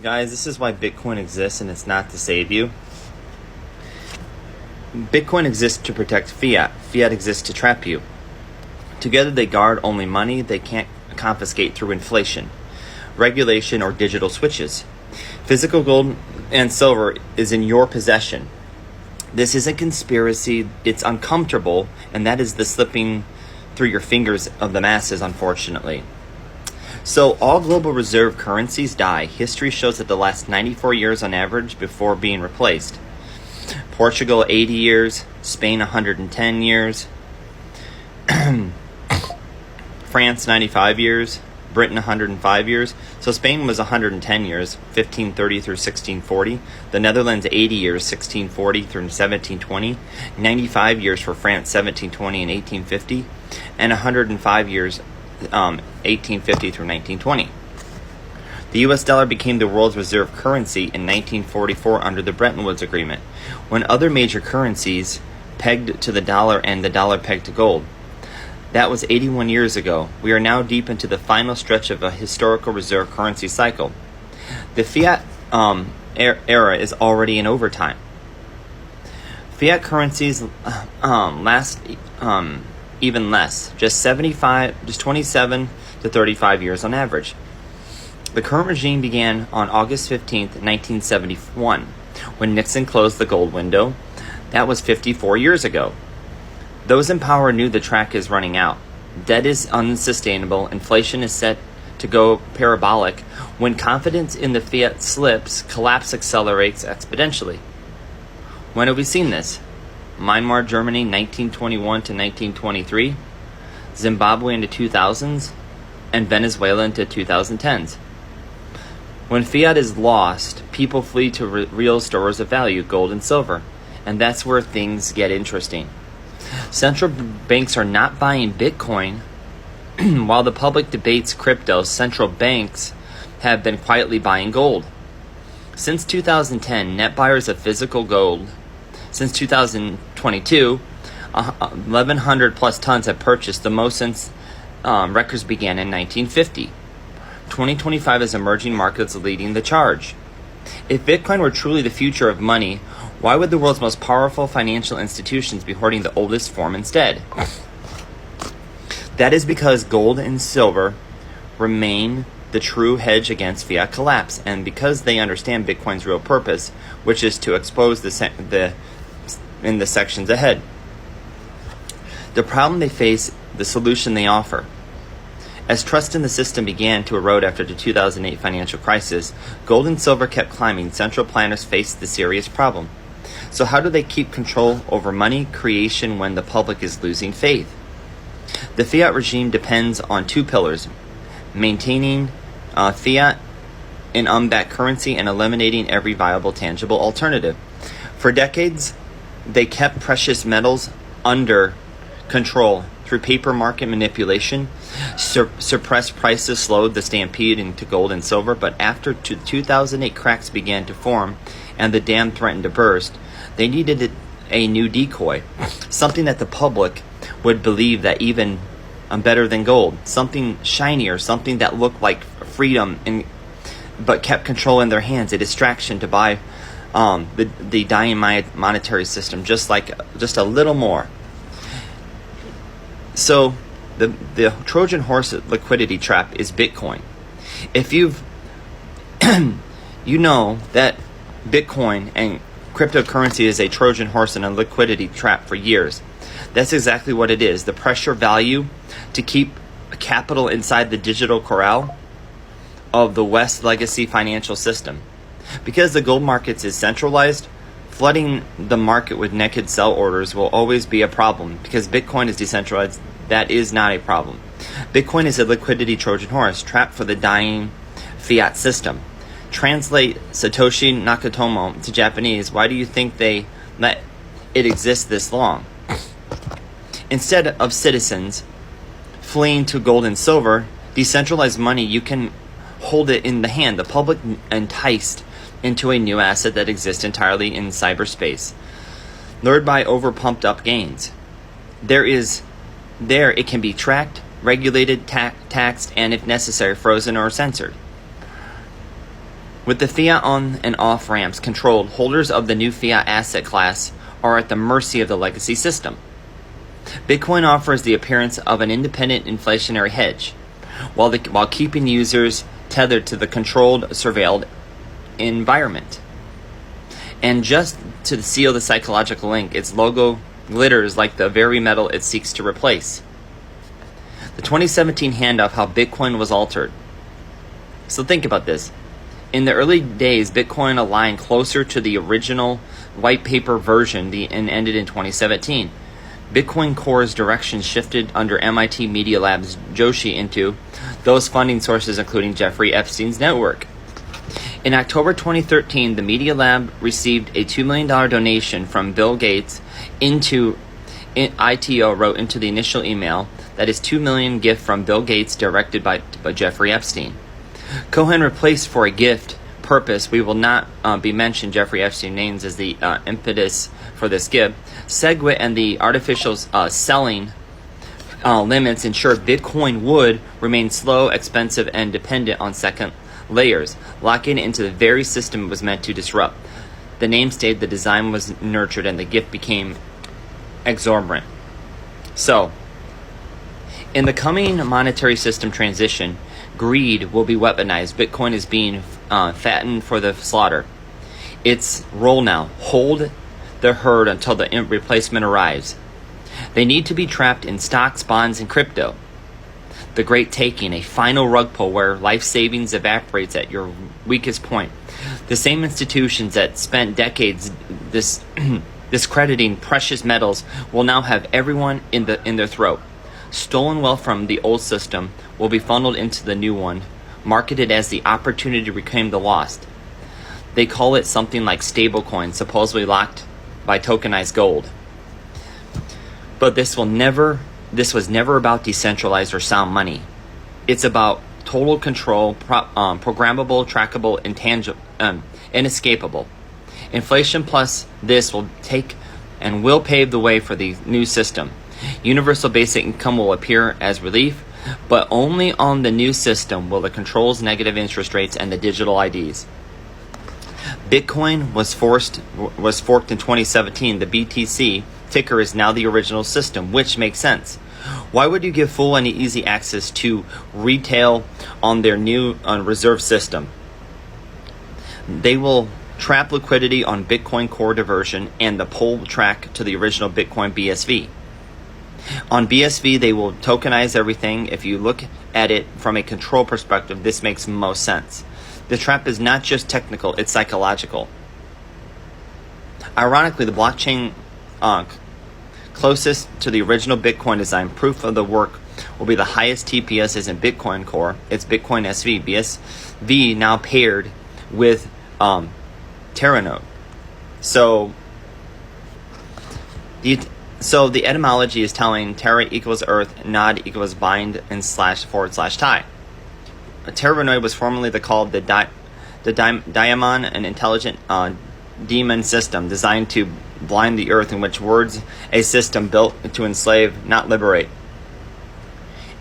Guys, this is why Bitcoin exists, and it's not to save you. Bitcoin exists to protect fiat. Fiat exists to trap you. Together they guard only money they can't confiscate through inflation, regulation, or digital switches. Physical gold and silver is in your possession. This isn't conspiracy, it's uncomfortable, and that is the slipping through your fingers of the masses, unfortunately. So all global reserve currencies die. History shows that the last 94 years on average before being replaced. Portugal 80 years, Spain 110 years, France 95 years, Britain 105 years. So Spain was 110 years, 1530 through 1640. The Netherlands 80 years, 1640 through 1720. 95 years for France, 1720 and 1850. And 105 years, 1850 through 1920. The US dollar became the world's reserve currency in 1944 under the Bretton Woods Agreement, when other major currencies pegged to the dollar and the dollar pegged to gold. That was 81 years ago. We are now deep into the final stretch of a historical reserve currency cycle. The fiat era is already in overtime. Fiat currencies last even less, just 27 to 35 years on average. The current regime began on August 15th, 1971, when Nixon closed the gold window. That was 54 years ago. Those in power knew the track is running out. Debt is unsustainable. Inflation is set to go parabolic. When confidence in the fiat slips, collapse accelerates exponentially. When have we seen this? Myanmar, Germany, 1921 to 1923, Zimbabwe into 2000s, and Venezuela into 2010s. When fiat is lost, people flee to real stores of value, gold and silver, and that's where things get interesting. Central banks are not buying Bitcoin. While the public debates crypto, central banks have been quietly buying gold. Since 2010, net buyers of physical gold. Since 2022, 1,100 plus tons have purchased, the most since records began in 1950. 2025 is emerging markets leading the charge. If Bitcoin were truly the future of money, why would the world's most powerful financial institutions be hoarding the oldest form instead? That is because gold and silver remain the true hedge against fiat collapse, and because they understand Bitcoin's real purpose, which is to expose in the sections ahead. The problem they face, the solution they offer. As trust in the system began to erode after the 2008 financial crisis, gold and silver kept climbing. Central planners faced the serious problem. So how do they keep control over money creation when the public is losing faith? The fiat regime depends on two pillars: maintaining fiat in unbacked currency and eliminating every viable tangible alternative. For decades, they kept precious metals under control through paper market manipulation. Suppressed prices slowed the stampede into gold and silver, but after 2008 cracks began to form and the dam threatened to burst, they needed a new decoy, something that the public would believe that even better than gold, something shinier, something that looked like freedom but kept control in their hands, a distraction to buy the dying monetary system, just a little more. So the Trojan horse liquidity trap is Bitcoin. If you know that Bitcoin and cryptocurrency is a Trojan horse and a liquidity trap for years. That's exactly what it is. The pressure value to keep capital inside the digital corral of the West legacy financial system. Because the gold markets is centralized, flooding the market with naked sell orders will always be a problem. Because Bitcoin is decentralized, that is not a problem. Bitcoin is a liquidity Trojan horse, trapped for the dying fiat system. Translate Satoshi Nakamoto to Japanese. Why do you think they let it exist this long? Instead of citizens fleeing to gold and silver, decentralized money, you can hold it in the hand. The public enticed into a new asset that exists entirely in cyberspace, lured by over-pumped up gains. There it can be tracked, regulated, taxed, and if necessary, frozen or censored. With the fiat on and off ramps controlled, holders of the new fiat asset class are at the mercy of the legacy system. Bitcoin offers the appearance of an independent inflationary hedge, while keeping users tethered to the controlled, surveilled environment. And just to seal the psychological link, its logo glitters like the very metal it seeks to replace. The 2017 handoff, how Bitcoin was altered. So think about this. In the early days, Bitcoin aligned closer to the original white paper version and ended in 2017. Bitcoin Core's direction shifted under MIT Media Lab's Joshi into those funding sources, including Jeffrey Epstein's network. In October 2013, the Media Lab received a $2 million donation from Bill Gates. ITO wrote into the initial email that is $2 million gift from Bill Gates directed by Jeffrey Epstein. Cohen replaced for a gift purpose. We will not be mentioned Jeffrey Epstein names as the impetus for this gift. SegWit and the artificial selling limits ensure Bitcoin would remain slow, expensive, and dependent on second layers, locking into the very system it was meant to disrupt. The name stayed, the design was nurtured, and the gift became exorbitant. So, in the coming monetary system transition, greed will be weaponized. Bitcoin is being fattened for the slaughter. Its role now, hold the herd until the replacement arrives. They need to be trapped in stocks, bonds, and crypto. The great taking, a final rug pull where life savings evaporates at your weakest point. The same institutions that spent decades discrediting precious metals will now have everyone in their throat. Stolen wealth from the old system will be funneled into the new one, marketed as the opportunity to reclaim the lost. They call it something like stablecoin, supposedly locked by tokenized gold. But this was never about decentralized or sound money. It's about total control, programmable, trackable, intangible, inescapable. Inflation plus this will pave the way for the new system. Universal basic income will appear as relief, but only on the new system will the controls, negative interest rates, and the digital IDs. Bitcoin was forked in 2017. The BTC ticker is now the original system, which makes sense. Why would you give full and easy access to retail on their new reserve system? They will trap liquidity on Bitcoin Core diversion and the pull track to the original Bitcoin BSV. On BSV, they will tokenize everything. If you look at it from a control perspective, this makes most sense. The trap is not just technical, it's psychological. Ironically, the blockchain closest to the original Bitcoin design, proof of the work, will be the highest TPS is in Bitcoin Core. It's Bitcoin SV. BSV now paired with Terranode. So the etymology is telling Terra equals Earth, Nod equals bind, and // Terranode was formerly called the Daimon, an intelligent demon system designed to blind the earth, in which words a system built to enslave, not liberate.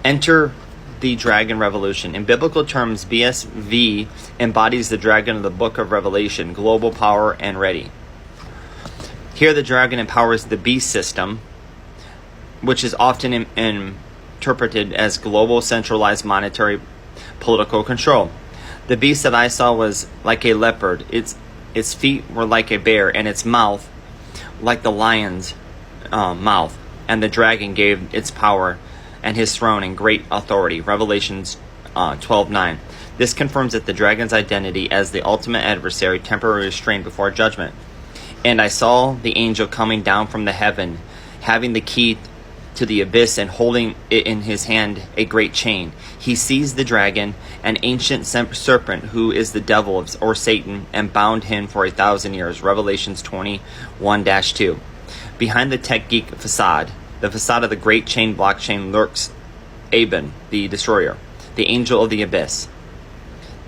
Enter the Dragon Revolution. In biblical terms, BSV embodies the dragon of the Book of Revelation, global power and ready. Here the dragon empowers the beast system, which is often interpreted as global centralized monetary political control. The beast that I saw was like a leopard. Its feet were like a bear, and its mouth like the lion's mouth. And the dragon gave its power and his throne and great authority. Revelations 12:9. This confirms that the dragon's identity as the ultimate adversary, temporarily restrained before judgment. And I saw the angel coming down from the heaven, having the key to the abyss and holding it in his hand a great chain. He seized the dragon, an ancient serpent who is the devil or Satan, and bound him for 1,000 years. Revelations 21-2. Behind the tech geek facade, the facade of the great chain blockchain, lurks Aben, the destroyer, the angel of the abyss.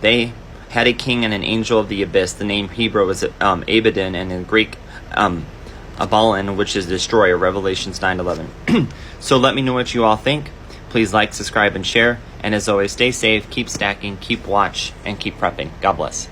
They had a king and an angel of the abyss. The name Hebrew is Abaddon, and in Greek Abalon, which is destroyer. Revelations 9:11. So let me know what you all think. Please like, subscribe, and share. And as always, stay safe, keep stacking, keep watch, and keep prepping. God bless.